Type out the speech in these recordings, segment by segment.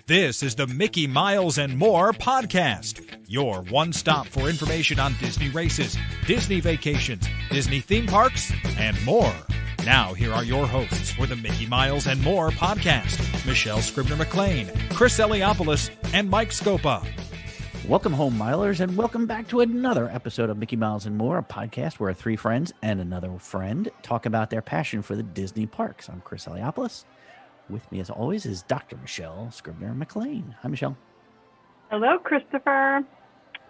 This is the Mickey Miles and More podcast, your one-stop for information on Disney races, Disney vacations, Disney theme parks, and more. Now, here are your hosts for the Mickey Miles and More podcast, Michelle Scribner-McLean, Chris Eliopoulos, and Mike Scopa. Welcome home, Milers, and welcome back to another episode of Mickey Miles and More, a podcast where three friends and another friend talk about their passion for the Disney parks. I'm Chris Eliopoulos. With me, as always, is Dr. Michelle Scribner-McLean. Hi, Michelle. Hello, Christopher.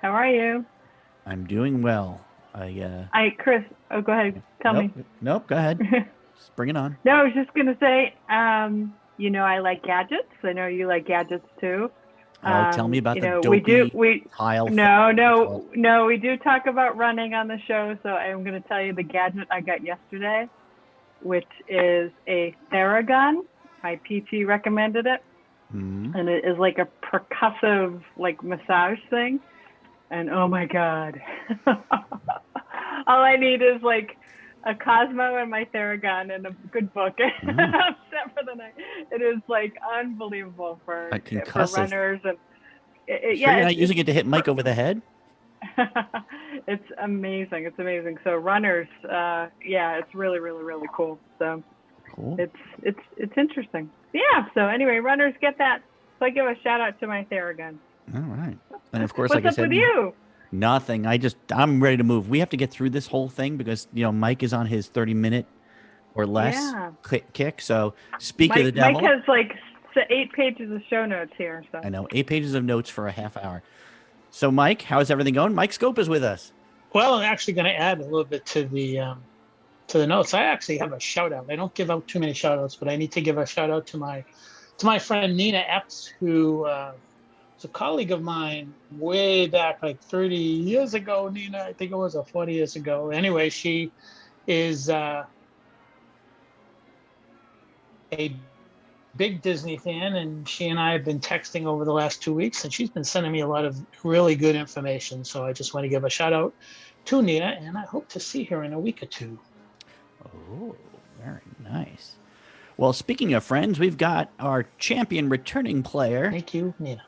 How are you? I'm doing well. Chris. Oh, go ahead. Tell me. Nope, go ahead. Just bring it on. No, I was just going to say, I like gadgets. I know you like gadgets, too. Tell me about the dopey tile. No, we do talk about running on the show, so I'm going to tell you the gadget I got yesterday, which is a Theragun. My PT recommended it, and it is like a percussive, massage thing, and oh my God. All I need is a Cosmo and my Theragun and a good book. I'm set for the night. It is unbelievable for runners. And you're not using it to hit Mike over the head? It's amazing. It's amazing. So runners, it's really, really, really cool. So cool. It's interesting. Yeah. So anyway, runners get that. So I give a shout out to my Theragun. All right. And of course, what's like I said, up with you? Nothing. I'm ready to move. We have to get through this whole thing because, Mike is on his 30-minute or less kick. So speak of the devil. Mike has 8 pages of show notes here. So I know, 8 pages of notes for a half hour. So Mike, how's everything going? Mike Scope is with us. Well, I'm actually going to add a little bit to the notes. I actually have a shout out. I don't give out too many shout outs, but I need to give a shout out to my friend Nina Epps, who is a colleague of mine way back 30 years ago. Nina, I think it was 40 years ago. Anyway, she is a big Disney fan, and she and I have been texting over the last 2 weeks, and she's been sending me a lot of really good information. So I just want to give a shout out to Nina, and I hope to see her in a week or two. Oh, very nice. Well, speaking of friends, we've got our champion returning player. Thank you, Nina.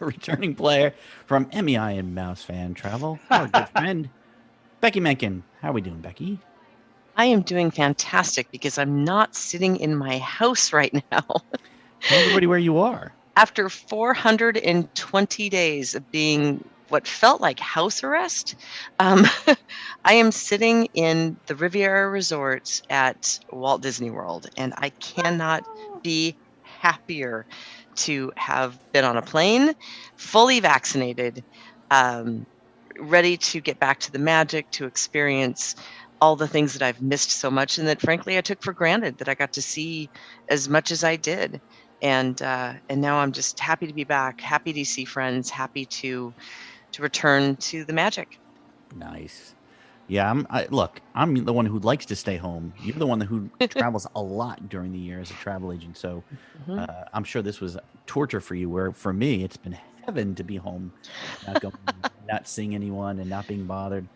Returning player from MEI and Mouse Fan Travel, our good friend, Beci Mahnken. How are we doing, Becky? I am doing fantastic because I'm not sitting in my house right now. Tell everybody where you are. After 420 days of being what felt like house arrest, I am sitting in the Riviera Resort at Walt Disney World, and I cannot be happier to have been on a plane, fully vaccinated, ready to get back to the magic, to experience all the things that I've missed so much and that frankly I took for granted that I got to see as much as I did. And now I'm just happy to be back, happy to see friends, happy to return to the magic. Nice. Yeah, I'm the one who likes to stay home. You're the one who travels a lot during the year as a travel agent. So I'm sure this was torture for you, where for me, it's been heaven to be home, not seeing anyone and not being bothered.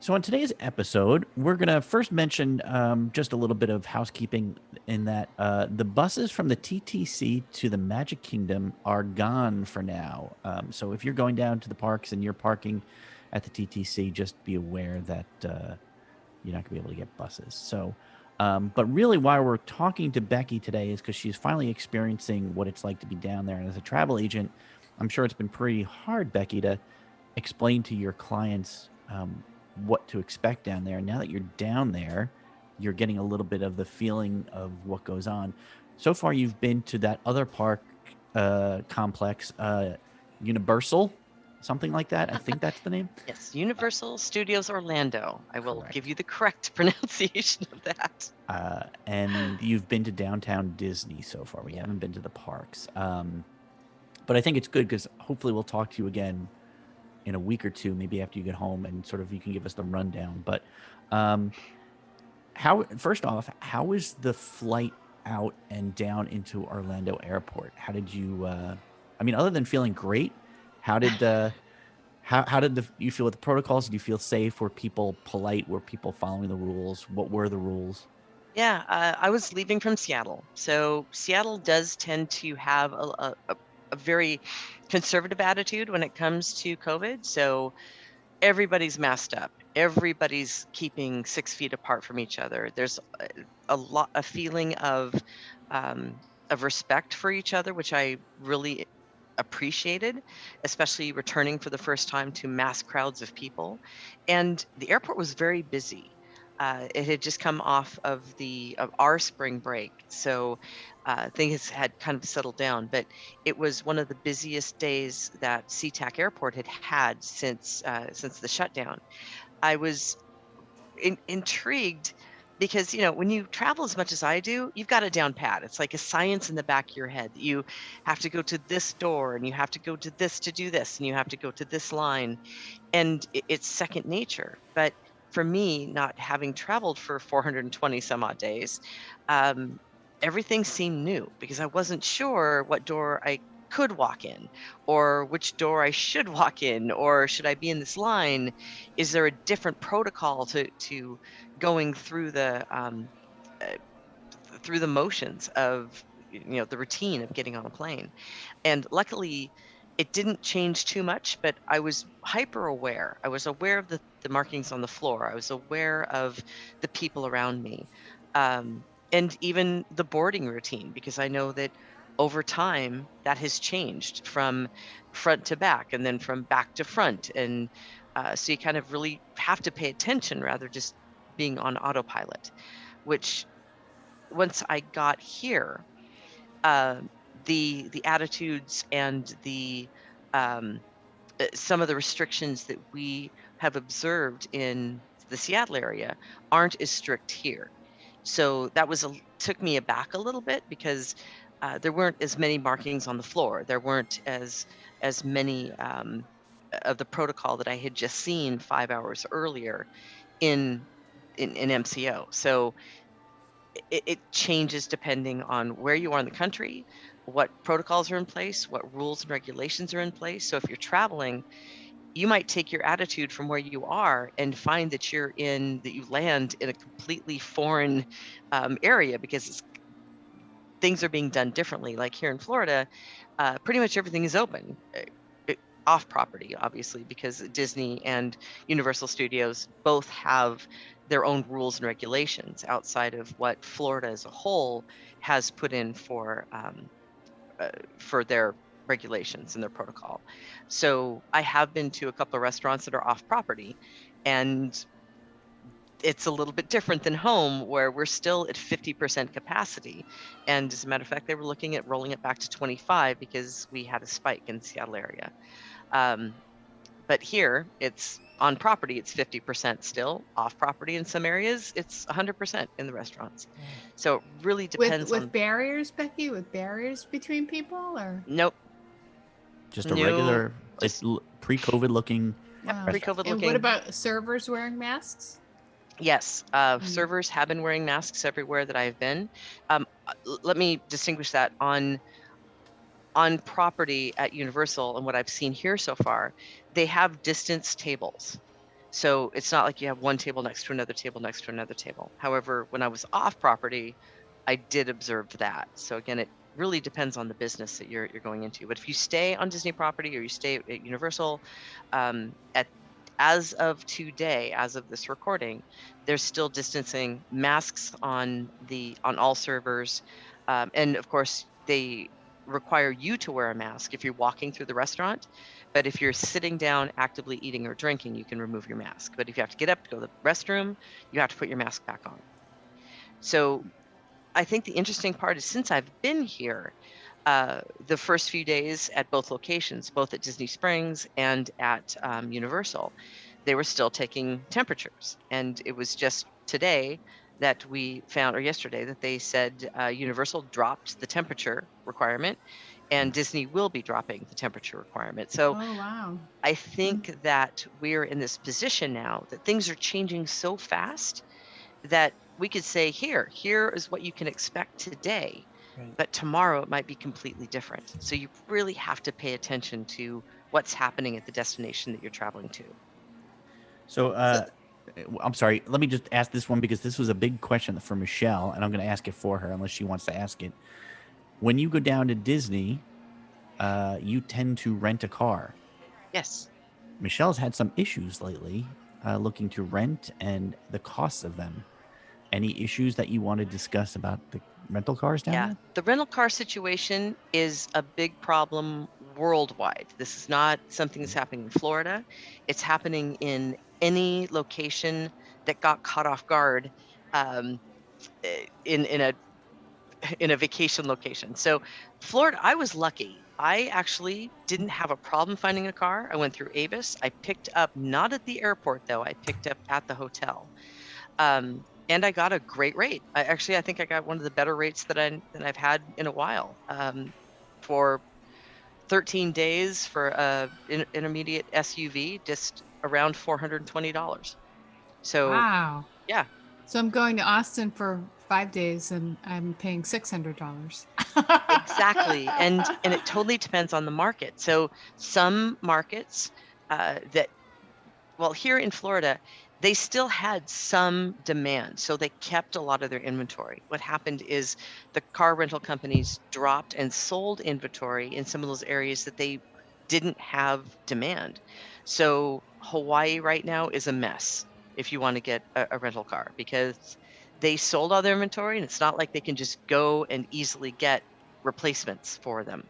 So on today's episode, we're going to first mention just a little bit of housekeeping in that the buses from the TTC to the Magic Kingdom are gone for now. So if you're going down to the parks and you're parking at the TTC, just be aware that you're not going to be able to get buses. So, but really why we're talking to Becky today is because she's finally experiencing what it's like to be down there. And as a travel agent, I'm sure it's been pretty hard, Becky, to explain to your clients what to expect down there. Now that you're down there, you're getting a little bit of the feeling of what goes on. So far, you've been to that other park complex, Universal, something like that. I think that's the name. Yes, Universal Studios Orlando. I will give you the correct pronunciation of that. And you've been to downtown Disney so far. We haven't been to the parks. But I think it's good because hopefully we'll talk to you again in a week or two, maybe after you get home, and sort of you can give us the rundown. But first off, how was the flight out and down into Orlando Airport? How did you, other than feeling great, how did you feel with the protocols? Did you feel safe? Were people polite? Were people following the rules? What were the rules? Yeah, I was leaving from Seattle. So Seattle does tend to have a very conservative attitude when it comes to COVID. So everybody's masked up. Everybody's keeping 6 feet apart from each other. There's a feeling um, of respect for each other, which I really appreciated, especially returning for the first time to mass crowds of people. And the airport was very busy. It had just come off of our spring break, so things had kind of settled down. But it was one of the busiest days that SeaTac Airport had had since the shutdown. I was intrigued because when you travel as much as I do, you've got it down pat. It's like a science in the back of your head. You have to go to this door, and you have to go to this to do this, and you have to go to this line, and it's second nature. But for me, not having traveled for 420 some odd days, um, everything seemed new because I wasn't sure what door I could walk in, or which door I should walk in, or should I be in this line? Is there a different protocol to going uh, through the motions of the routine of getting on a plane? And luckily, it didn't change too much, but I was hyper aware. I was aware of the markings on the floor. I was aware of the people around me, um, and even the boarding routine, because I know that over time that has changed from front to back and then from back to front. And so you kind of really have to pay attention rather just being on autopilot, which once I got here, uh, the attitudes and the um, some of the restrictions that we have observed in the Seattle area aren't as strict here. So that took me aback a little bit because there weren't as many markings on the floor. There weren't as many of the protocol that I had just seen 5 hours earlier in in MCO. So it changes depending on where you are in the country, what protocols are in place, what rules and regulations are in place. So if you're traveling, you might take your attitude from where you are and find that you land in a completely foreign area because things are being done differently. Like here in Florida, pretty much everything is open. Off property, obviously, because Disney and Universal Studios both have their own rules and regulations outside of what Florida as a whole has put in for their regulations and their protocol. So I have been to a couple of restaurants that are off property, and it's a little bit different than home where we're still at 50% capacity. And as a matter of fact, they were looking at rolling it back to 25 because we had a spike in the Seattle area. But here it's on property, it's 50% still. Off property in some areas, it's 100% in the restaurants. So it really depends with barriers, Becky, with barriers between people, or Nope. Just a regular, pre-COVID looking. wow. Pre-COVID And looking. what about servers wearing masks? Yes, servers have been wearing masks everywhere that I've been. Let me distinguish that on property at Universal and what I've seen here so far. They have distance tables. So it's not like you have one table next to another table next to another table. However, when I was off property, I did observe that. So again, it really depends on the business that you're going into. But if you stay on Disney property or you stay at Universal, as of today, as of this recording, there's still distancing, masks on all servers, and of course they require you to wear a mask if you're walking through the restaurant. But if you're sitting down actively eating or drinking, you can remove your mask. But if you have to get up to go to the restroom, you have to put your mask back on. So I think the interesting part is, since I've been here, the first few days at both locations, both at Disney Springs and at Universal, they were still taking temperatures. And it was just today that we found, or yesterday, that they said Universal dropped the temperature requirement and Disney will be dropping the temperature requirement. So Oh wow. I think that we're in this position now that things are changing so fast that we could say, here is what you can expect today. Right. But tomorrow it might be completely different. So you really have to pay attention to what's happening at the destination that you're traveling to. So I'm sorry. Let me just ask this one because this was a big question for Michelle, and I'm going to ask it for her unless she wants to ask it. When you go down to Disney, you tend to rent a car. Yes. Michelle's had some issues lately looking to rent and the costs of them. Any issues that you want to discuss about the rental cars down Yeah, there? the rental car situation is a big problem worldwide. This is not something that's happening in Florida. It's happening in any location that got caught off guard um, in a vacation location. So Florida, I was lucky. I actually didn't have a problem finding a car. I went through Avis. I picked up, not at the airport though, I picked up at the hotel. And I got a great rate. I think I got one of the better rates that I've had in a while. For 13 days for a intermediate SUV, just around $420. So Wow. yeah, So I'm going to Austin for 5 days and I'm paying $600. exactly. And it totally depends on the market. So some markets here in Florida, they still had some demand. So they kept a lot of their inventory. What happened is the car rental companies dropped and sold inventory in some of those areas that they didn't have demand. So Hawaii right now is a mess if you want to get a rental car because they sold all their inventory and it's not like they can just go and easily get replacements for them.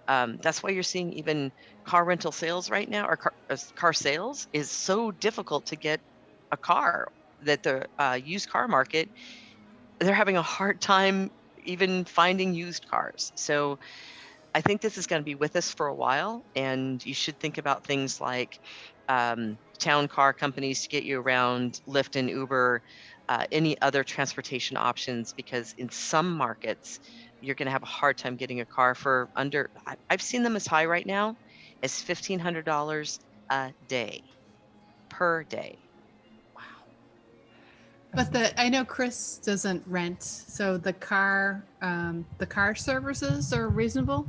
That's why you're seeing even car rental sales right now, or car sales is so difficult to get a car, that the used car market, they're having a hard time even finding used cars. So I think this is going to be with us for a while, and you should think about things like town car companies to get you around, Lyft and Uber, any other transportation options, because in some markets, you're going to have a hard time getting a car for under, I've seen them as high right now as $1,500 a day, per day. But I know Chris doesn't rent, so the car services are reasonable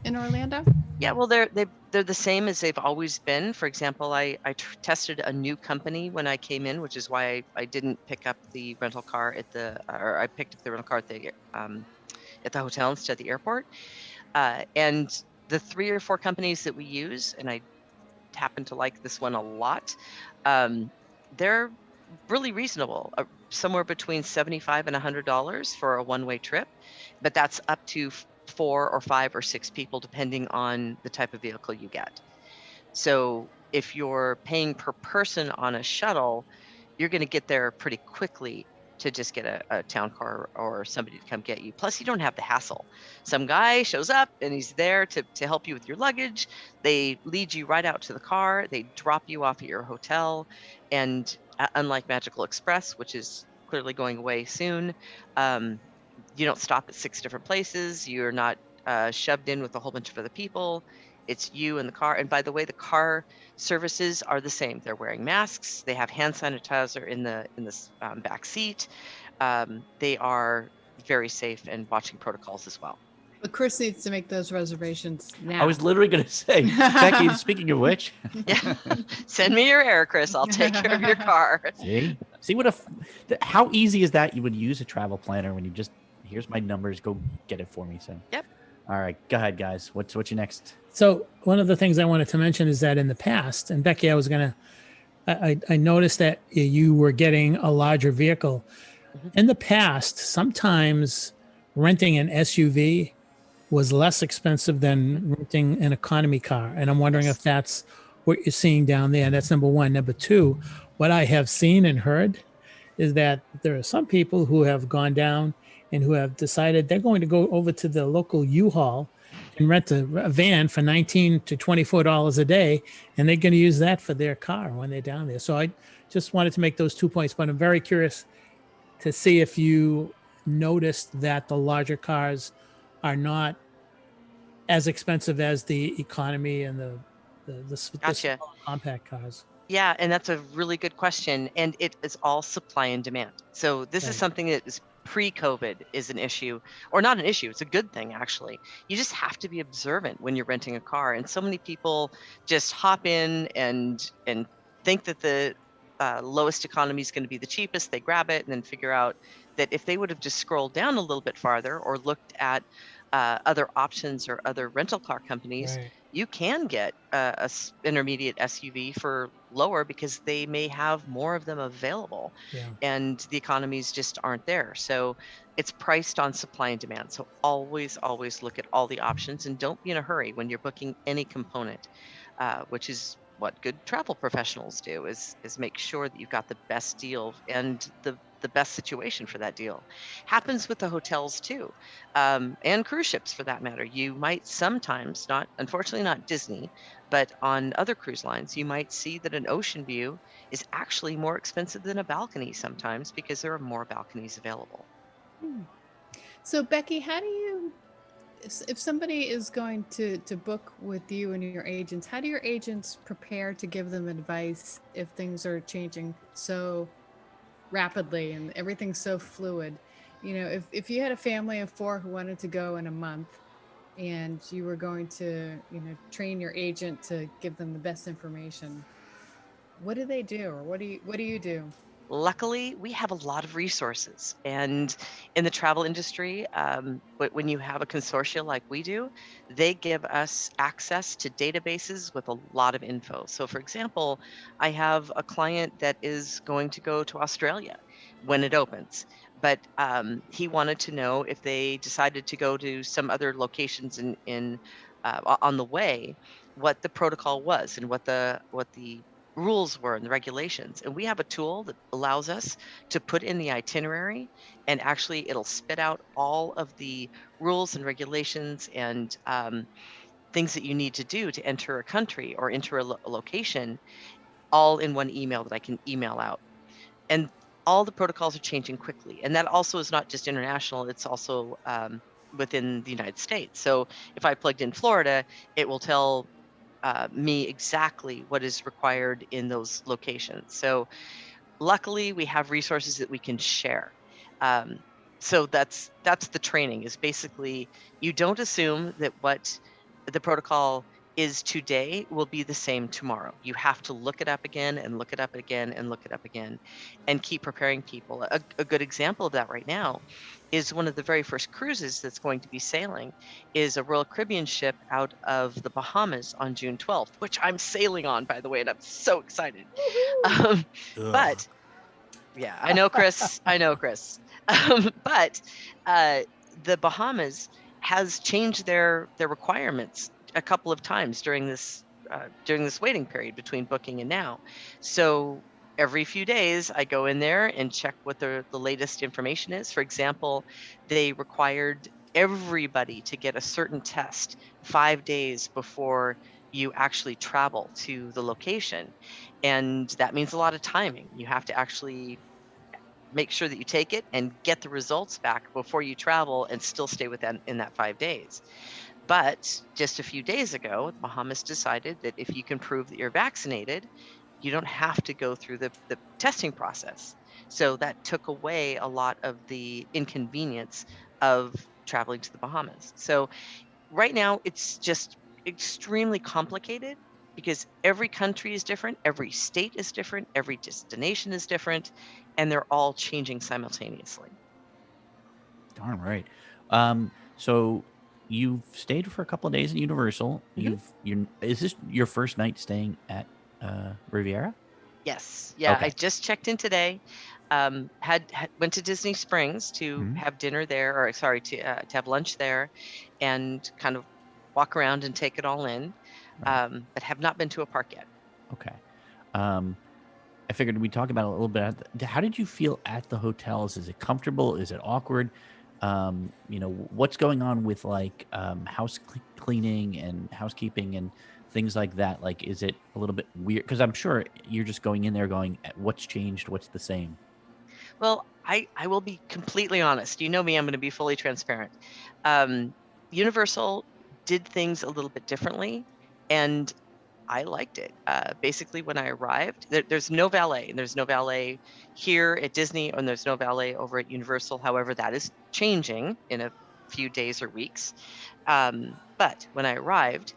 in Orlando. Yeah, well, they're the same as they've always been. For example, I tested a new company when I came in, which is why I didn't pick up the rental car or I picked up the rental car at the hotel instead of the airport. And the 3 or 4 companies that we use, and I happen to like this one a lot, they're really reasonable, somewhere between $75 and $100 for a one-way trip, but that's up to 4 or 5 or 6 people, depending on the type of vehicle you get. So if you're paying per person on a shuttle, you're going to get there pretty quickly to just get a town car or somebody to come get you. Plus, you don't have the hassle. Some guy shows up and he's there to help you with your luggage. They lead you right out to the car. They drop you off at your hotel. And unlike Magical Express, which is clearly going away soon, you don't stop at 6 different places. You're not shoved in with a whole bunch of other people. It's you and the car. And by the way, the car services are the same. They're wearing masks. They have hand sanitizer in the back seat. They are very safe and watching protocols as well. But Chris needs to make those reservations now. I was literally going to say, Becky, speaking of which. Yeah. Send me your air, Chris. I'll take care of your car. See how easy is that? You would use a travel planner when you just, here's my numbers, go get it for me. So Yep. All right, go ahead, guys. What's your next? So one of the things I wanted to mention is that in the past, and Becky, I noticed that you were getting a larger vehicle. Mm-hmm. In the past, sometimes renting an SUV was less expensive than renting an economy car. And I'm wondering if that's what you're seeing down there. That's number one. Number two, what I have seen and heard is that there are some people who have gone down and who have decided they're going to go over to the local U-Haul and rent a van for $19 to $24 a day, and they're going to use that for their car when they're down there. So I just wanted to make those 2 points, but I'm very curious to see if you noticed that the larger cars are not as expensive as the economy and the Gotcha. small compact cars. Yeah, and that's a really good question. And it is all supply and demand. So this is something that is pre-COVID is an issue, or not an issue. It's a good thing, actually. You just have to be observant when you're renting a car. And so many people just hop in and think that the lowest economy is going to be the cheapest. They grab it and then figure out that if they would have just scrolled down a little bit farther or looked at other options or other rental car companies, Right. you can get intermediate SUV for lower because they may have more of them available, Yeah. and the economies just aren't there. So it's priced on supply and demand. So always, always look at all the options and don't be in a hurry when you're booking any component, which is what good travel professionals do, is make sure that you've got the best deal and the best situation for that deal. Happens with the hotels too, and cruise ships for that matter. You might sometimes, not unfortunately not Disney, but on other cruise lines, you might see that an ocean view is actually more expensive than a balcony sometimes because there are more balconies available. So Becky, how do you, if somebody is going to book with you and your agents, how do your agents prepare to give them advice if things are changing so rapidly and everything's so fluid? You know, if you had a family of 4 who wanted to go in a month and you were going to, you know, train your agent to give them the best information, what do they do, or what do you do? Luckily, we have a lot of resources. And in the travel industry, but when you have a consortia like we do, they give us access to databases with a lot of info. So, for example, I have a client that is going to go to Australia when it opens, but he wanted to know if they decided to go to some other locations on the way, what the protocol was and what the rules were and the regulations. And we have a tool that allows us to put in the itinerary, and actually it'll spit out all of the rules and regulations and things that you need to do to enter a country or enter a location, all in one email that I can email out. And all the protocols are changing quickly. And that also is not just international, it's also within the United States. So if I plugged in Florida, it will tell me exactly what is required in those locations. So luckily, we have resources that we can share. Um, so that's the training. Is basically you don't assume that what the protocol is today will be the same tomorrow. You have to look it up again and look it up again and look it up again, and keep preparing people. A good example of that right now is one of the very first cruises that's going to be sailing is a Royal Caribbean ship out of the Bahamas on June 12th, which I'm sailing on, by the way, and I'm so excited. Um, but yeah, I know, Chris. I know, Chris. But the Bahamas has changed their requirements a couple of times during this waiting period between booking and now. So every few days, I go in there and check what the latest information is. For example, they required everybody to get a certain test 5 days before you actually travel to the location. And that means a lot of timing. You have to actually make sure that you take it and get the results back before you travel and still stay within in that 5 days. But just a few days ago, the Bahamas decided that if you can prove that you're vaccinated, you don't have to go through the testing process. So that took away a lot of the inconvenience of traveling to the Bahamas. So right now, it's just extremely complicated because every country is different, every state is different, every destination is different, and they're all changing simultaneously. Darn right. So you've stayed for a couple of days at Universal. Is this your first night staying at Riviera? Yes. Yeah. Okay. I just checked in today. Went to Disney Springs to have dinner there, or sorry, to have lunch there, and kind of walk around and take it all in. Right. But have not been to a park yet. Okay. I figured we'd talk about it a little bit. How did you feel at the hotels? Is it comfortable? Is it awkward? What's going on with like house cleaning and housekeeping and things like that? Like, is it a little bit weird? Because I'm sure you're just going in there going, what's changed? What's the same? Well, I will be completely honest. You know me, I'm going to be fully transparent. Universal did things a little bit differently, and I liked it. Basically, when I arrived, there's no valet, and there's no valet here at Disney, and there's no valet over at Universal. However, that is changing in a few days or weeks. But when I arrived,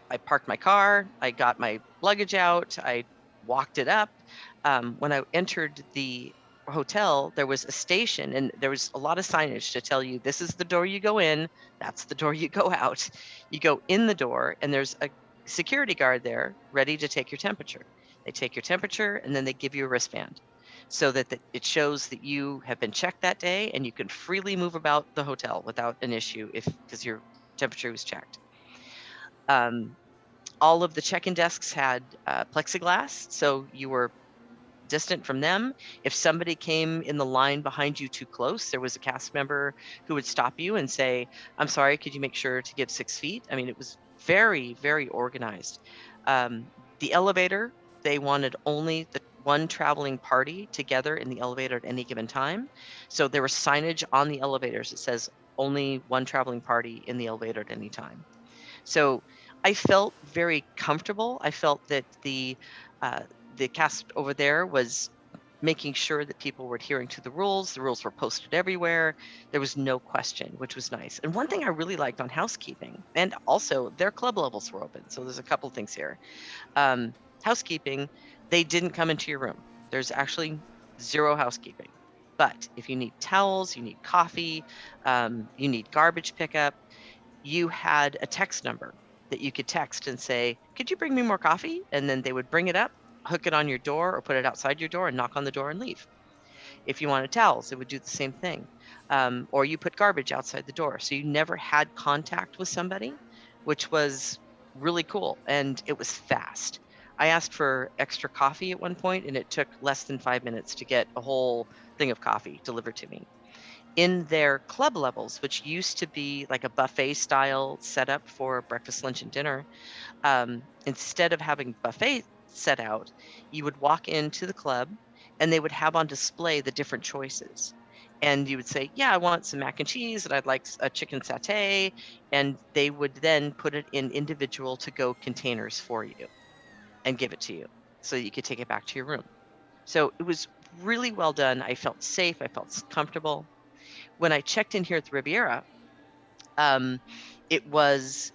I parked my car, I got my luggage out, I walked it up. When I entered the hotel, there was a station, and there was a lot of signage to tell you this is the door you go in, that's the door you go out. You go in the door, and there's a security guard there ready to take your temperature. They take your temperature, and then they give you a wristband so that it shows that you have been checked that day, and you can freely move about the hotel without an issue because your temperature was checked. All of the check-in desks had plexiglass, so you were distant from them. If somebody came in the line behind you too close, there was a cast member who would stop you and say, "I'm sorry, could you make sure to give 6 feet?" I mean, it was very, very organized. The elevator, they wanted only the one traveling party together in the elevator at any given time. So there was signage on the elevators that says only one traveling party in the elevator at any time. So I felt very comfortable. I felt that the cast over there was making sure that people were adhering to the rules. The rules were posted everywhere. There was no question, which was nice. And one thing I really liked on housekeeping, and also their club levels were open. So there's a couple things here. Housekeeping, they didn't come into your room. There's actually zero housekeeping. But if you need towels, you need coffee, you need garbage pickup, you had a text number that you could text and say, "Could you bring me more coffee?" And then they would bring it up, hook it on your door, or put it outside your door and knock on the door and leave. If you wanted towels, it would do the same thing. Or you put garbage outside the door. So you never had contact with somebody, which was really cool. And it was fast. I asked for extra coffee at one point, and it took less than 5 minutes to get a whole thing of coffee delivered to me. In their club levels, which used to be like a buffet style setup for breakfast, lunch, and dinner, instead of having buffet set out, you would walk into the club and they would have on display the different choices. And you would say, "Yeah, I want some mac and cheese, and I'd like a chicken satay." And they would then put it in individual to-go containers for you and give it to you so that you could take it back to your room. So it was really well done. I felt safe. I felt comfortable. When I checked in here at the Riviera, it was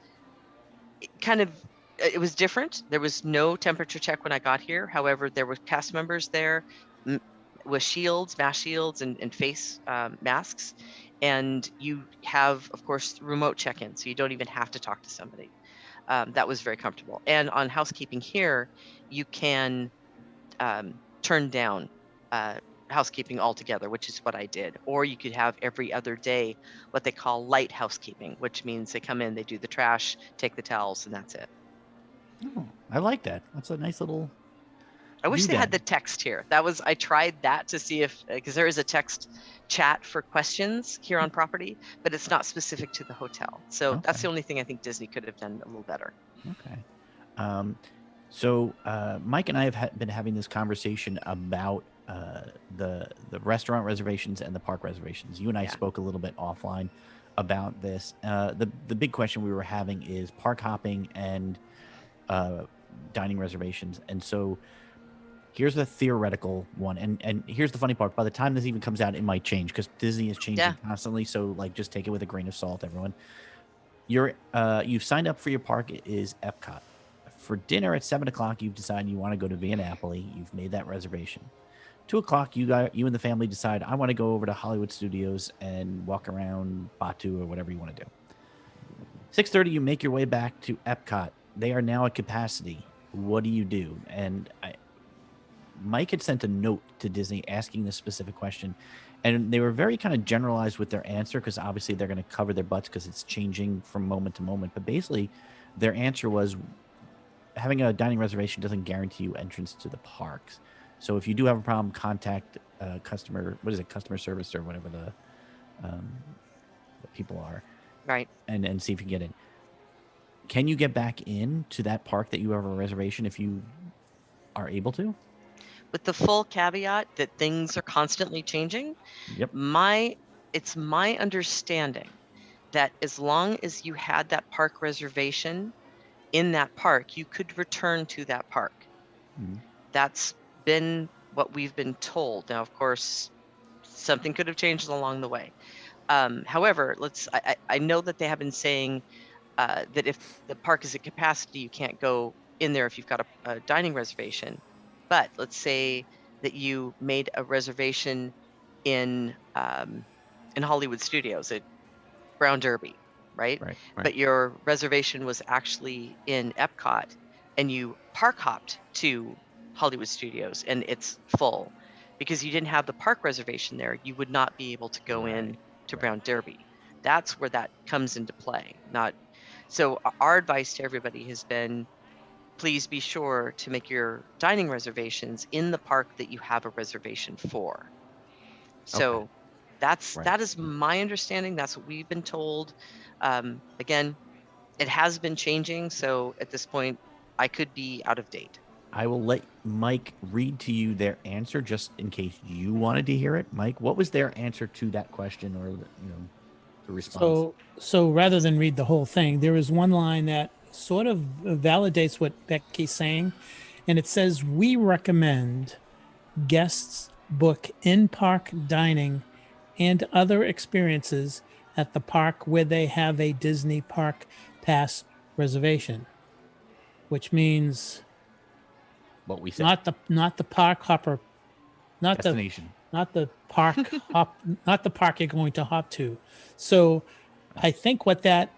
it was different. There was no temperature check when I got here. However, there were cast members there with shields, mask shields, and face masks. And you have, of course, remote check-in, so you don't even have to talk to somebody. That was very comfortable. And on housekeeping here, you can turn down housekeeping altogether, which is what I did. Or you could have every other day what they call light housekeeping, which means they come in, they do the trash, take the towels, and that's it. Oh, I like that. That's a nice little. I wish they had the text here. I tried that to see if, because there is a text chat for questions here on property, but it's not specific to the hotel. So that's the only thing I think Disney could have done a little better. Okay. So Mike and I have been having this conversation about the restaurant reservations and the park reservations. You and I spoke a little bit offline about this. The big question we were having is park hopping and dining reservations. And so here's the theoretical one. And here's the funny part. By the time this even comes out, it might change because Disney is changing constantly. So like, just take it with a grain of salt, everyone. You've signed up for your park. It is Epcot. For dinner at 7 o'clock, you've decided you want to go to Via Napoli. You've made that reservation. 2 o'clock, you and the family decide, I want to go over to Hollywood Studios and walk around Batu or whatever you want to do. 6:30, you make your way back to Epcot. They are now at capacity. What do you do? And Mike had sent a note to Disney asking this specific question, and they were very kind of generalized with their answer because obviously they're going to cover their butts because it's changing from moment to moment. But basically, their answer was having a dining reservation doesn't guarantee you entrance to the parks. So if you do have a problem, contact customer service or whatever the people are, right? And see if you can get in. Can you get back in to that park that you have a reservation if you are able to? With the full caveat that things are constantly changing. Yep. It's my understanding that as long as you had that park reservation in that park, you could return to that park. Mm-hmm. That's been what we've been told. Now, of course, something could have changed along the way. However, I know that they have been saying that if the park is at capacity, you can't go in there if you've got a dining reservation. But let's say that you made a reservation in Hollywood Studios at Brown Derby, right? Right. But your reservation was actually in Epcot, and you park hopped to Hollywood Studios, and it's full because you didn't have the park reservation there. You would not be able to go in to Brown Derby. That's where that comes into play. Not so. Our advice to everybody has been, please be sure to make your dining reservations in the park that you have a reservation for. So that is my understanding. That's what we've been told. Again, it has been changing, so at this point, I could be out of date. I will let Mike read to you their answer just in case you wanted to hear it. Mike, what was their answer to that question, or the response? So rather than read the whole thing, there is one line that sort of validates what Becky's saying, and it says, "We recommend guests book in-park dining and other experiences at the park where they have a Disney Park Pass reservation," which means What we said. not the park hopper, not Destination. the park hop, not the park you're going to hop to. So I think what that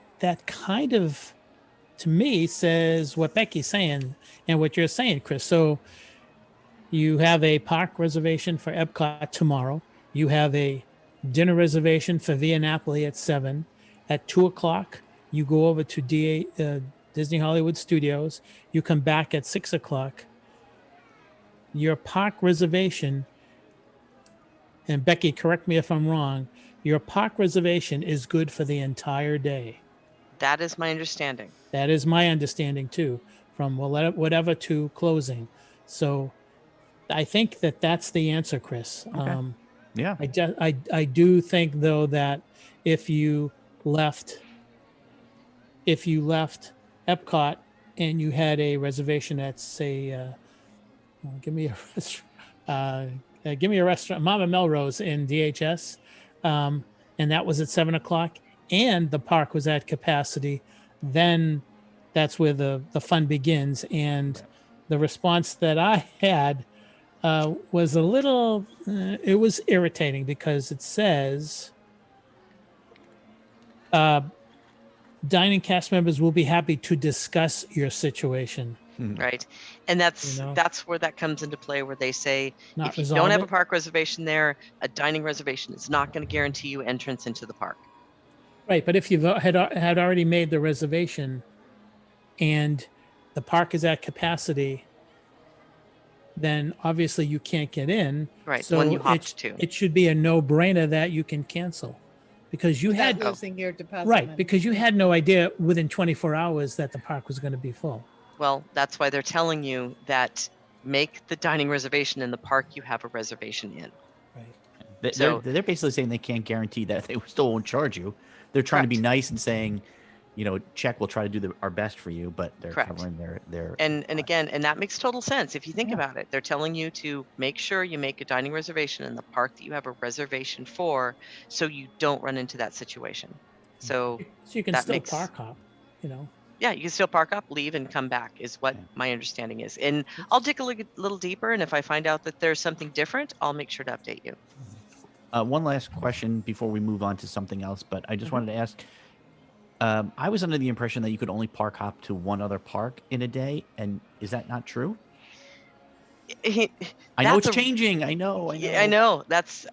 kind of, to me, says what Becky's saying and what you're saying, Chris. So you have a park reservation for Epcot tomorrow. You have a dinner reservation for Via Napoli at 7. At 2 o'clock, you go over to Disney Hollywood Studios. You come back at 6 o'clock. Your park reservation, and Becky, correct me if I'm wrong, your park reservation is good for the entire day. That is my understanding. That is my understanding too, from whatever to closing. So I think that's the answer, Chris. Okay. Yeah. I do think though that if you left Epcot and you had a reservation at, say, give me a restaurant, Mama Melrose in DHS, and that was at 7 o'clock, and the park was at capacity, then that's where the fun begins. And the response that I had was a little, it was irritating because it says, dining cast members will be happy to discuss your situation. Right. And that's You know? that's where that comes into play, where they say, Not if you resolve don't have it. a park reservation there, a dining reservation is not going to guarantee you entrance into the park. Right, but if you had already made the reservation and the park is at capacity, then obviously you can't get in. Right, So when you hopped to. it should be a no-brainer that you can cancel, because you Without had losing your deposit right money. because you had no idea within 24 hours that the park was going to be full. Well, that's why they're telling you that make the dining reservation in the park you have a reservation in. Right. They're basically saying they can't guarantee that they still won't charge you. They're trying to be Correct. nice and saying, check, we'll try to do our best for you, but they're Correct. covering their And again, and that makes total sense if you think about it. They're telling you to make sure you make a dining reservation in the park that you have a reservation for, so you don't run into that situation. So So you can that still makes- park hop, yeah, you can still park up, leave, and come back is what my understanding is. And I'll dig a little deeper, and if I find out that there's something different, I'll make sure to update you. One last question before we move on to something else, but I just wanted to ask. I was under the impression that you could only park hop to one other park in a day, and is that not true? I know That's it's changing. I know. Yeah, I know. That's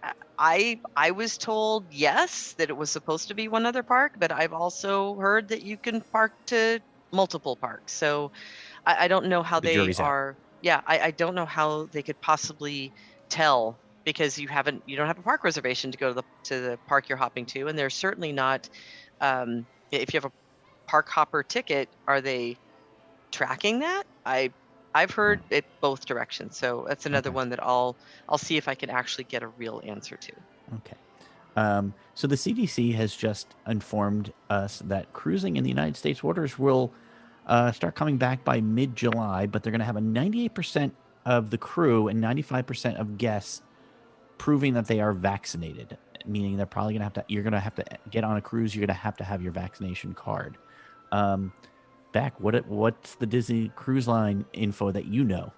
I was told yes that it was supposed to be one other park, but I've also heard that you can park to multiple parks. So I don't know how The they jury's out. are. Yeah, I don't know how they could possibly tell, because you don't have a park reservation to go to the park you're hopping to, and they're certainly not. If you have a park hopper ticket, are they tracking that? I've heard it both directions, so that's another Okay. one that I'll see if I can actually get a real answer to. Okay. So the CDC has just informed us that cruising in the United States waters will start coming back by mid-July, but they're going to have a 98% of the crew and 95% of guests proving that they are vaccinated, meaning they're probably going to you're going to have to get on a cruise. You're going to have your vaccination card. Beck, what's the Disney Cruise Line info that you know?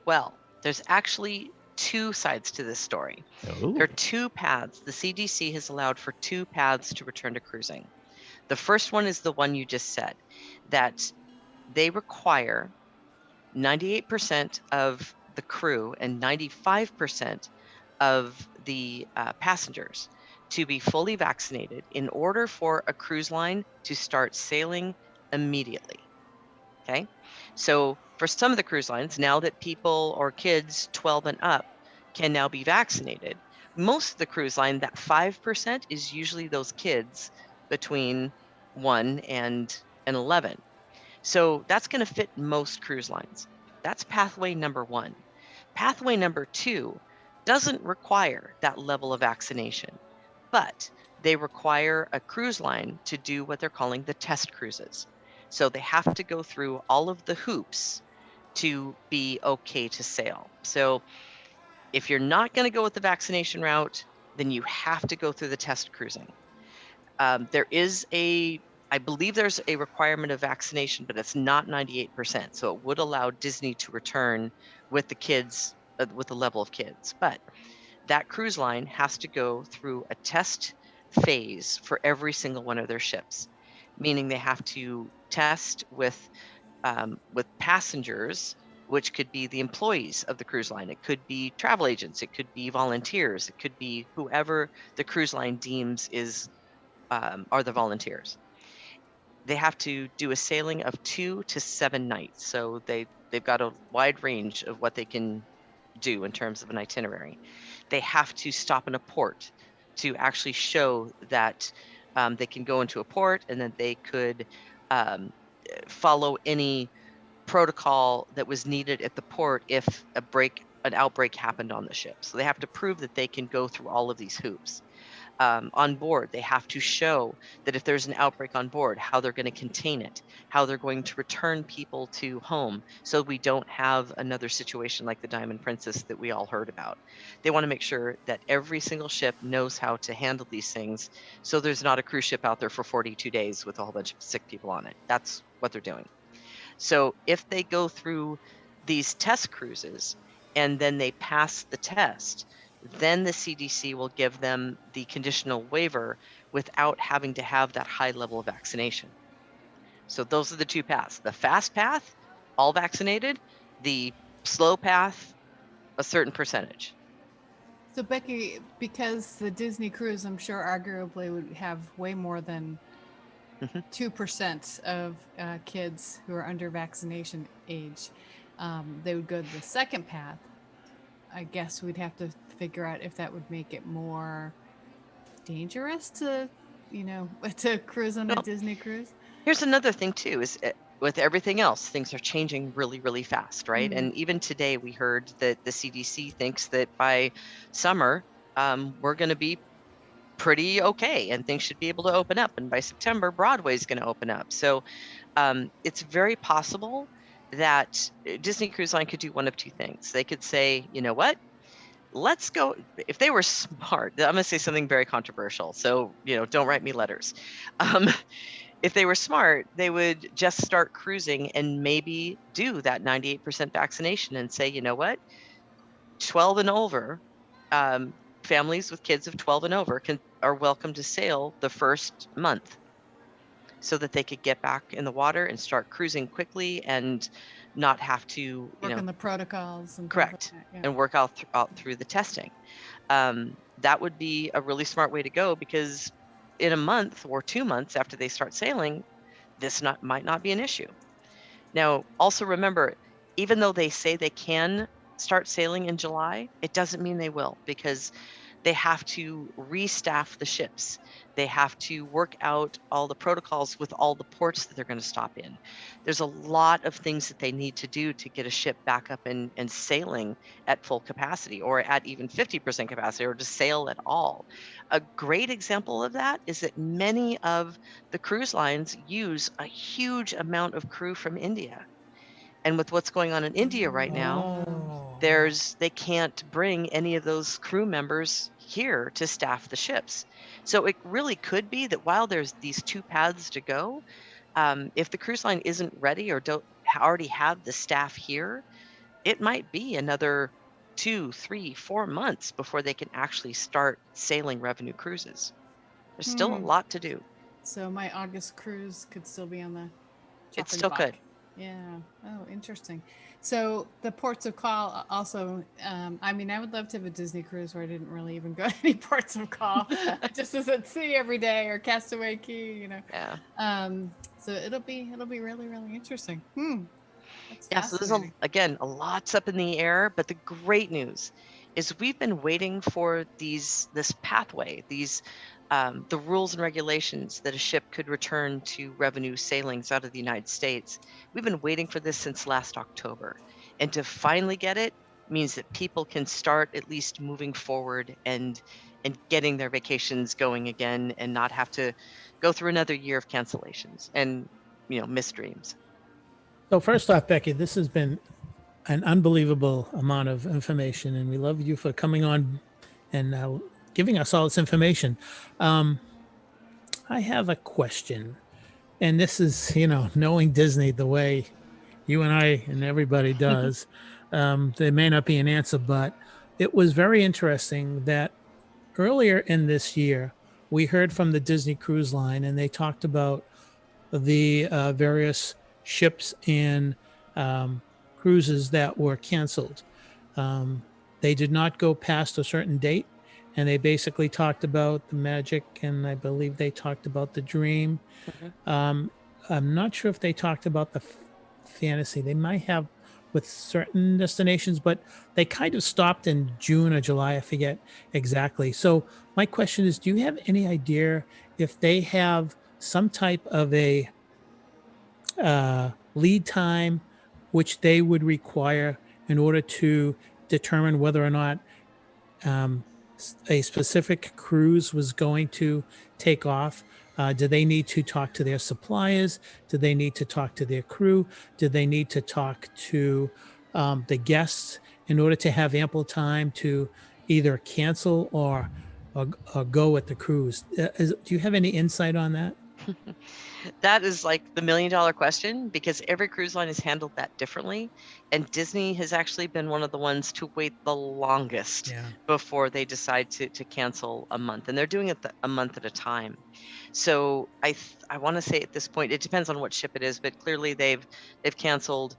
Well, There's actually two sides to this story. Oh, There are two paths. The CDC has allowed for two paths to return to cruising. The first one is the one you just said, that they require 98% of the crew and 95% of the passengers to be fully vaccinated in order for a cruise line to start sailing immediately. Okay. So for some of the cruise lines, now that people or kids 12 and up can now be vaccinated, most of the cruise line, that 5% is usually those kids between 1 and 11. So that's going to fit most cruise lines. That's pathway number one. Pathway number two doesn't require that level of vaccination, but they require a cruise line to do what they're calling the test cruises. So they have to go through all of the hoops to be okay to sail. So if you're not going to go with the vaccination route, then you have to go through the test cruising. I believe there's a requirement of vaccination, but it's not 98%. So it would allow Disney to return with the kids, with the level of kids. But that cruise line has to go through a test phase for every single one of their ships, meaning they have to test with passengers, which could be the employees of the cruise line. It could be travel agents. It could be volunteers. It could be whoever the cruise line deems are the volunteers. They have to do a sailing of 2 to 7 nights. So they've got a wide range of what they can do in terms of an itinerary. They have to stop in a port to actually show that they can go into a port and that they could follow any protocol that was needed at the port if an outbreak happened on the ship. So they have to prove that they can go through all of these hoops. On board, they have to show that if there's an outbreak on board, how they're going to contain it, how they're going to return people to home so we don't have another situation like the Diamond Princess that we all heard about. They want to make sure that every single ship knows how to handle these things so there's not a cruise ship out there for 42 days with a whole bunch of sick people on it. That's what they're doing. So if they go through these test cruises and then they pass the test, then the CDC will give them the conditional waiver without having to have that high level of vaccination. So those are the two paths. The fast path, all vaccinated. The slow path, a certain percentage. So Becky, because the Disney cruise, I'm sure arguably would have way more than 2% of kids who are under vaccination age, they would go to the second path. I guess we'd have to figure out if that would make it more dangerous to cruise on a Disney cruise. Here's another thing too, is with everything else, things are changing really, really fast, right? Mm-hmm. And even today we heard that the CDC thinks that by summer, we're going to be pretty okay and things should be able to open up. And by September, Broadway is going to open up. So it's very possible that Disney Cruise Line could do one of two things. They could say, you know what, let's go. If they were smart, I'm going to say something very controversial. So, don't write me letters. If they were smart, they would just start cruising and maybe do that 98% vaccination and say, you know what, 12 and over, families with kids of 12 and over are welcome to sail the first month so that they could get back in the water and start cruising quickly and not have to work on the protocols and correct like that, yeah. and work out through the testing. That would be a really smart way to go, because in a month or 2 months after they start sailing, this might not be an issue. Now, also remember, even though they say they can start sailing in July, it doesn't mean they will, because they have to restaff the ships. They have to work out all the protocols with all the ports that they're going to stop in. There's a lot of things that they need to do to get a ship back up and sailing at full capacity, or at even 50% capacity, or to sail at all. A great example of that is that many of the cruise lines use a huge amount of crew from India. And with what's going on in India right now, they can't bring any of those crew members here to staff the ships. So it really could be that while there's these two paths to go, if the cruise line isn't ready or don't already have the staff here, it might be another 2, 3, 4 months before they can actually start sailing revenue cruises. There's still a lot to do. So my August cruise could still be on the It chopping still block. could. Yeah. Oh, interesting. So the ports of call also, I mean, I would love to have a Disney cruise where I didn't really even go to any ports of call, just as at sea every day or Castaway Key, you know. Yeah. So it'll be really, really interesting. That's Yeah, so there's fascinating. again a lot's up in the air, but the great news is we've been waiting for this pathway, the rules and regulations that a ship could return to revenue sailings out of the United States. We've been waiting for this since last October, and to finally get it means that people can start at least moving forward and getting their vacations going again, and not have to go through another year of cancellations and missed dreams. So first off, Becky, this has been an unbelievable amount of information, and we love you for coming on and giving us all this information. I have a question, and this is, knowing Disney the way you and I and everybody does, there may not be an answer, but it was very interesting that earlier in this year, we heard from the Disney Cruise Line, and they talked about the various ships and cruises that were canceled. They did not go past a certain date, and they basically talked about the Magic, and I believe they talked about the Dream. I'm not sure if they talked about the Fantasy. They might have with certain destinations, but they kind of stopped in June or July. I forget exactly. So my question is, do you have any idea if they have some type of a lead time which they would require in order to determine whether or not a specific cruise was going to take off? Do they need to talk to their suppliers? Do they need to talk to their crew? Do they need to talk to the guests in order to have ample time to either cancel or go with the cruise? Do you have any insight on that? That is like the $1 million question, because every cruise line has handled that differently. And Disney has actually been one of the ones to wait the longest before they decide to cancel a month. And they're doing it a month at a time. So I want to say at this point, it depends on what ship it is, but clearly they've canceled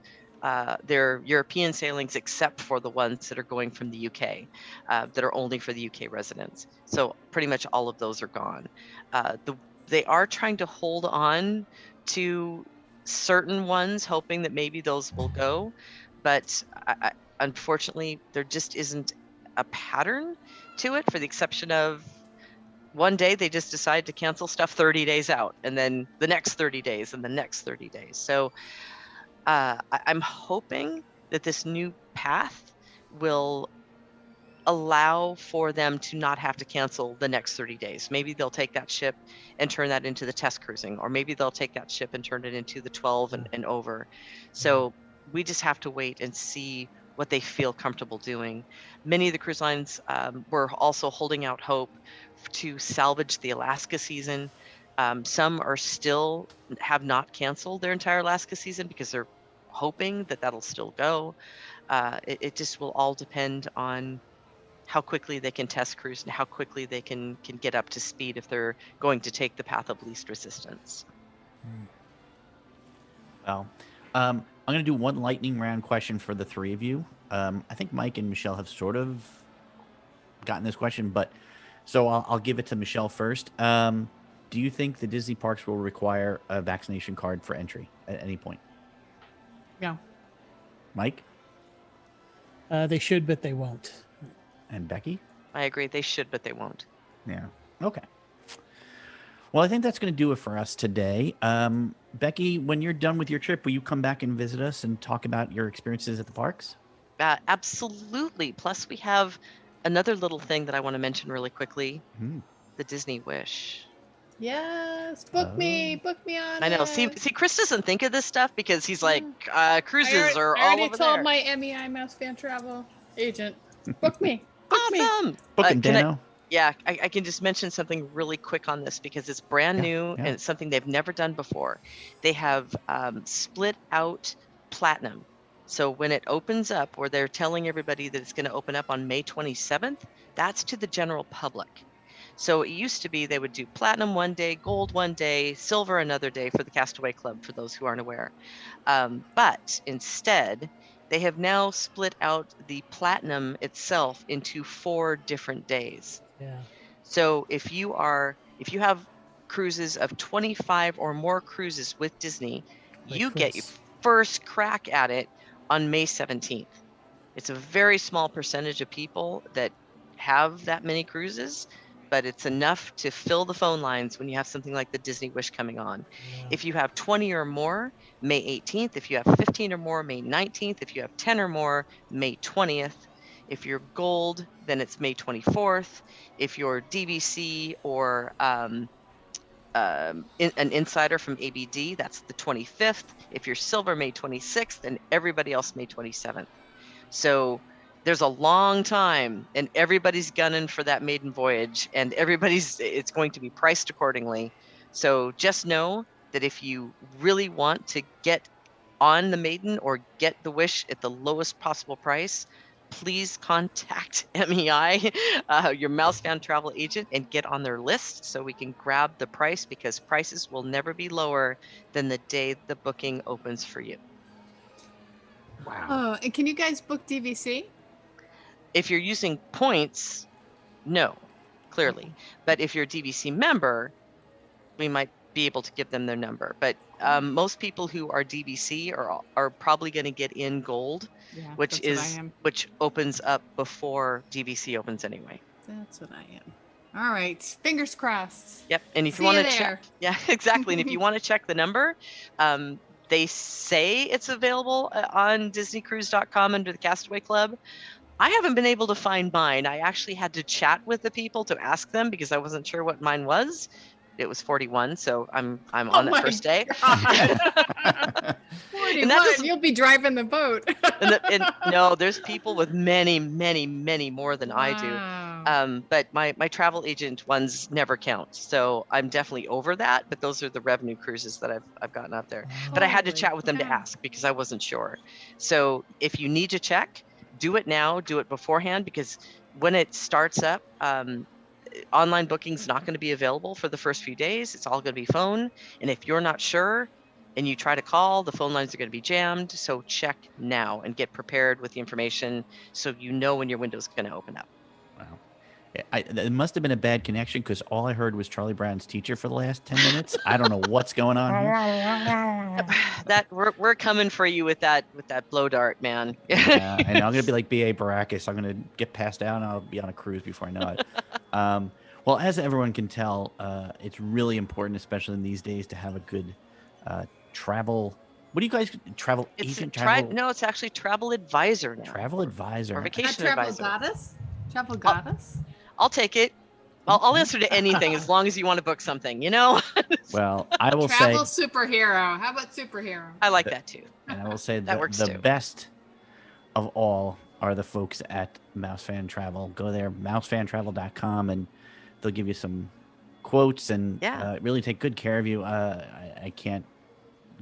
their European sailings, except for the ones that are going from the UK, that are only for the UK residents. So pretty much all of those are gone. They are trying to hold on to certain ones, hoping that maybe those will go. But unfortunately, there just isn't a pattern to it, for the exception of one day they just decide to cancel stuff 30 days out, and then the next 30 days and the next 30 days. So I'm hoping that this new path will allow for them to not have to cancel the next 30 days. Maybe they'll take that ship and turn that into the test cruising, or maybe they'll take that ship and turn it into the 12 and over. So we just have to wait and see what they feel comfortable doing. Many of the cruise lines were also holding out hope to salvage the Alaska season. Some are still have not canceled their entire Alaska season because they're hoping that that'll still go. It just will all depend on how quickly they can test cruise and how quickly they can get up to speed if they're going to take the path of least resistance. Well, I'm going to do one lightning round question for the three of you. I think Mike and Michelle have sort of gotten this question, but so I'll give it to Michelle first. Do you think the Disney parks will require a vaccination card for entry at any point? No. Mike? They should, but they won't. And Becky? I agree. They should, but they won't. Yeah. Okay. Well, I think that's going to do it for us today. Becky, when you're done with your trip, will you come back and visit us and talk about your experiences at the parks? Absolutely. Plus, we have another little thing that I want to mention really quickly. The Disney Wish. Yes, book me on I know. it. See, Chris doesn't think of this stuff because he's like, cruises are I all already over told there. my MEI Mouse Fan Travel agent, book me. Awesome. Book him, Dano. I can just mention something really quick on this because it's brand new and it's something they've never done before. They have split out Platinum. So when it opens up, where they're telling everybody that it's going to open up on May 27th, that's to the general public. So it used to be they would do platinum one day, gold one day, silver another day for the Castaway Club, for those who aren't aware. But instead, they have now split out the platinum itself into 4 different days. Yeah. So if you have cruises of 25 or more cruises with Disney, Like you get your Chris. first crack at it on May 17th. It's a very small percentage of people that have that many cruises, but it's enough to fill the phone lines when you have something like the Disney Wish coming on. Yeah. If you have 20 or more, May 18th. If you have 15 or more, May 19th. If you have 10 or more, May 20th. If you're gold, then it's May 24th. If you're DVC or an insider from ABD, that's the 25th. If you're silver, May 26th, and everybody else May 27th. So there's a long time, and everybody's gunning for that maiden voyage, and it's going to be priced accordingly. So just know that if you really want to get on the maiden or get the Wish at the lowest possible price, please contact MEI, your Mousefan travel agent, and get on their list so we can grab the price, because prices will never be lower than the day the booking opens for you. Wow. Oh, and can you guys book DVC? If you're using points, no, clearly. But if you're a DVC member, we might be able to give them their number. But most people who are DVC are probably going to get in gold, Yeah, which opens up before DVC opens anyway. That's what I am. All right, fingers crossed. Yep. And if See you want you to there. check, yeah, exactly. And if you want to check the number, they say it's available on DisneyCruise.com under the Castaway Club. I haven't been able to find mine. I actually had to chat with the people to ask them because I wasn't sure what mine was. It was 41, so I'm on that first day. 41, you'll be driving the boat. and no, there's people with many, many, many more than I do. But my travel agent ones never count, so I'm definitely over that. But those are the revenue cruises that I've gotten out there. But I had to Holy chat with them to cow. ask because I wasn't sure. So if you need to check, do it now. Do it beforehand, because when it starts up, online booking's not going to be available for the first few days. It's all going to be phone. And if you're not sure and you try to call, the phone lines are going to be jammed. So check now and get prepared with the information so you know when your window is going to open up. Wow. It must have been a bad connection, because all I heard was Charlie Brown's teacher for the last 10 minutes. I don't know what's going on here. That we're coming for you with that blow dart, man. Yeah, and I'm going to be like B.A. Baracus. I'm going to get passed out and I'll be on a cruise before I know it. Well, as everyone can tell, it's really important, especially in these days, to have a good travel. What do you guys travel agent? No, it's actually travel advisor now. Travel advisor. Or vacation Travel advisor. goddess? Travel goddess? I'll take it. I'll answer to anything as long as you want to book something, you know? Well, I will say. Travel superhero. How about superhero? I like that too. And I will say That works the too. best of all are the folks at Mousefan Travel. Go there, mousefantravel.com, and they'll give you some quotes and really take good care of you. I can't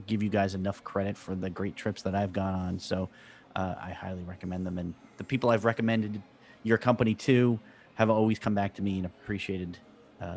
give you guys enough credit for the great trips that I've gone on. So I highly recommend them. And the people I've recommended your company to have always come back to me and appreciated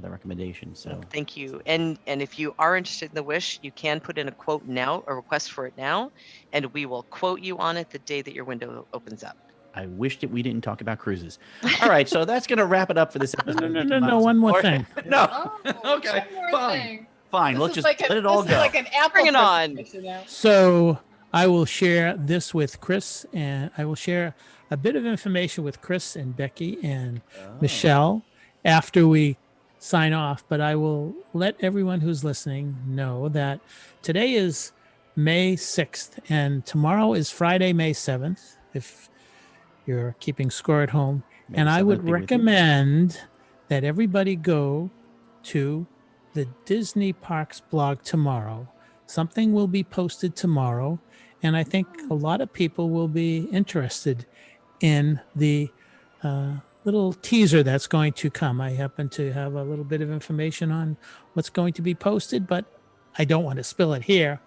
the recommendation. So thank you. And if you are interested in the Wish, you can put in a quote now, a request for it now, and we will quote you on it the day that your window opens up. I wish that we didn't talk about cruises. All right, so that's going to wrap it up for this episode. No, one more thing. No. Oh, Okay, one more fine. thing. Fine, This let's is just like let it all this is go. like an Apple Bring it on. presentation now. So I will share this with Chris, and I will share a bit of information with Chris and Becky and Michelle after we sign off. But I will let everyone who's listening know that today is May 6th, and tomorrow is Friday, May 7th, if you're keeping score at home. May And I 7th would be with you. recommend that everybody go to the Disney Parks blog tomorrow. Something will be posted tomorrow, and I think a lot of people will be interested in the little teaser that's going to come. I happen to have a little bit of information on what's going to be posted, but I don't want to spill it here.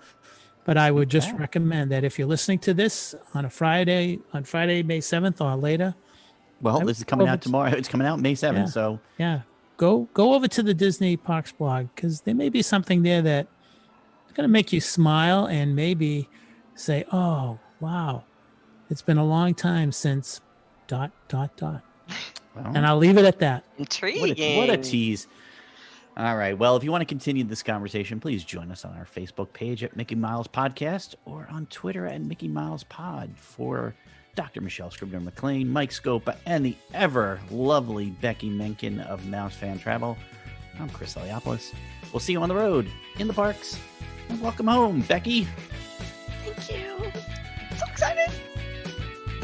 But I would just Okay. recommend that if you're listening to this on Friday, May 7th or later, Well, I this is would coming go out over to- tomorrow. It's coming out May 7th. Yeah. So yeah, go over to the Disney Parks blog, because there may be something there that is going to make you smile and maybe say, "Oh, wow, it's been a long time since ... well, And I'll leave it at that. Intriguing. what a tease. All right. Well, if you want to continue this conversation, please join us on our Facebook page at Mickey Miles Podcast or on Twitter at Mickey Miles Pod. For Dr. Michelle Scribner-McLean, Mike Scopa, and the ever lovely Beci Mahnken of Mouse Fan Travel, I'm Chris Eliopoulos. We'll see you on the road, in the parks, and welcome home, Beci. Thank you. So excited.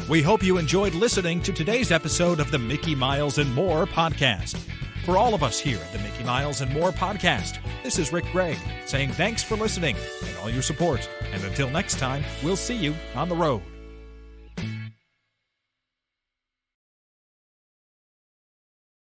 We hope you enjoyed listening to today's episode of the Mickey Miles and More podcast. For all of us here at the Mickey Miles and More podcast, this is Rick Gregg saying thanks for listening and all your support. And until next time, we'll see you on the road.